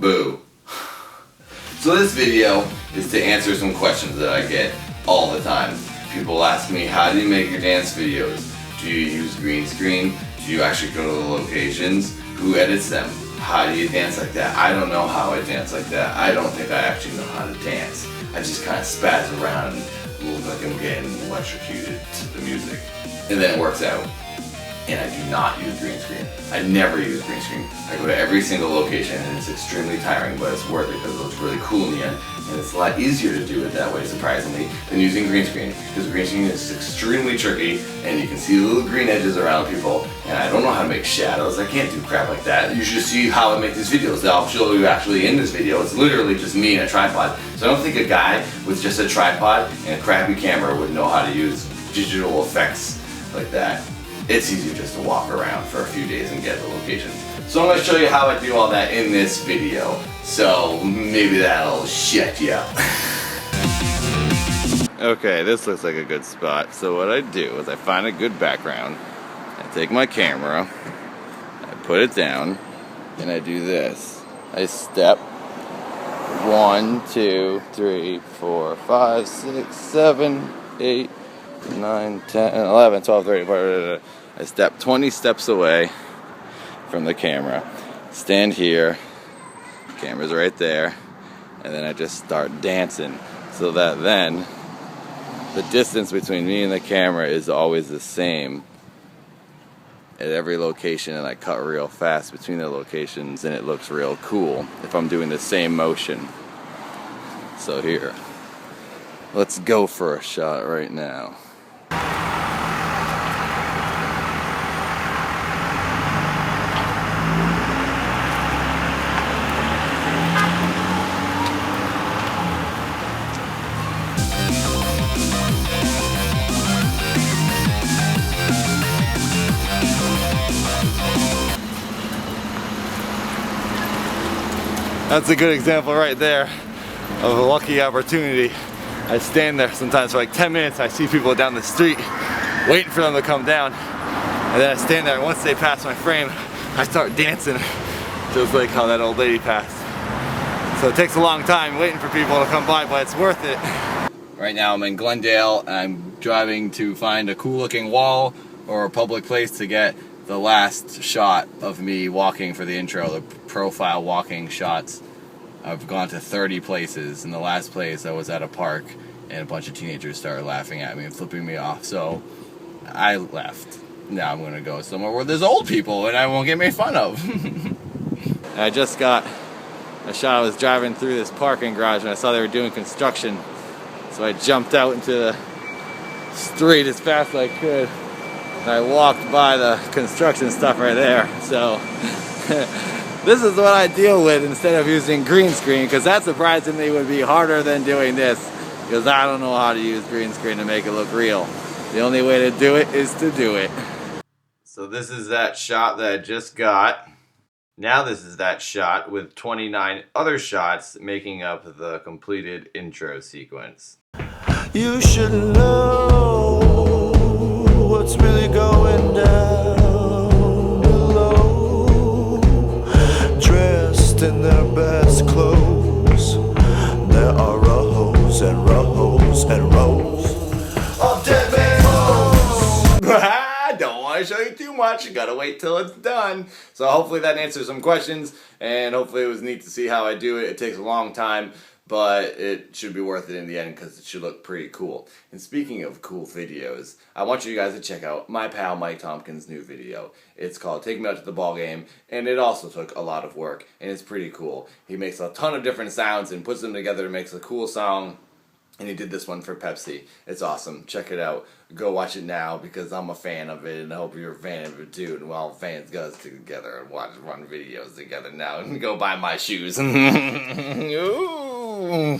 Boo. So this video is to answer some questions that I get all the time. People ask me, how do you make your dance videos? Do you use green screen? Do you actually go to the locations? Who edits them? How do you dance like that? I don't know how I dance like that. I don't think I actually know how to dance. I just kind of spaz around and look like I'm getting electrocuted to the music. And then it works out. And I do not use green screen. I never use green screen. I go to every single location and it's extremely tiring, but it's worth it because it looks really cool in the end. And it's a lot easier to do it that way, surprisingly, than using green screen. Because green screen is extremely tricky and you can see the little green edges around people. And I don't know how to make shadows. I can't do crap like that. You should see how I make these videos. I'll show you actually in this video. It's literally just me and a tripod. So I don't think a guy with just a tripod and a crappy camera would know how to use digital effects like that. It's easier just to walk around for a few days and get the locations. So I'm going to show you how I do all that in this video. So maybe that'll shut you up. Okay, this looks like a good spot. So what I do is I find a good background. I take my camera, I put it down, and I do this. I step 1, 2, 3, 4, 5, 6, 7, 8, 9, 10, 11, 12, 13, I step 20 steps away from the camera, stand here, camera's right there, and then I just start dancing so that then the distance between me and the camera is always the same at every location, and I cut real fast between the locations and it looks real cool if I'm doing the same motion. So here, let's go for a shot right now. That's a good example right there of a lucky opportunity. I stand there sometimes for like 10 minutes. I see people down the street waiting for them to come down. And then I stand there, and once they pass my frame, I start dancing just like how that old lady passed. So it takes a long time waiting for people to come by, but it's worth it. Right now I'm in Glendale, and I'm driving to find a cool looking wall or a public place to get the last shot of me walking for the intro, the profile walking shots. I've gone to 30 places. In the last place I was at a park and a bunch of teenagers started laughing at me and flipping me off, so I left. Now I'm gonna go somewhere where there's old people and I won't get made fun of. I just got a shot. I was driving through this parking garage and I saw they were doing construction, so I jumped out into the street as fast as I could. I walked by the construction stuff right there. So this is what I deal with instead of using green screen, because that surprisingly would be harder than doing this, because I don't know how to use green screen to make it look real. The only way to do it is to do it. So this is that shot that I just got. Now this is that shot with 29 other shots making up the completed intro sequence. You should know what's really going down below. Dressed in their best clothes, there are rows and rows and rows of dead man's clothes. Don't want to show you too much. You gotta wait till it's done. So hopefully that answers some questions, and hopefully it was neat to see how I do it. It takes a long time, but it should be worth it in the end because it should look pretty cool. And speaking of cool videos, I want you guys to check out my pal Mike Tompkins' new video. It's called Take Me Out to the Ball Game, and it also took a lot of work, and it's pretty cool. He makes a ton of different sounds and puts them together to make a cool song. And he did this one for Pepsi. It's awesome. Check it out. Go watch it now because I'm a fan of it and I hope you're a fan of it too. And we're all fans go together and run videos together now. And go buy my shoes. Ooh.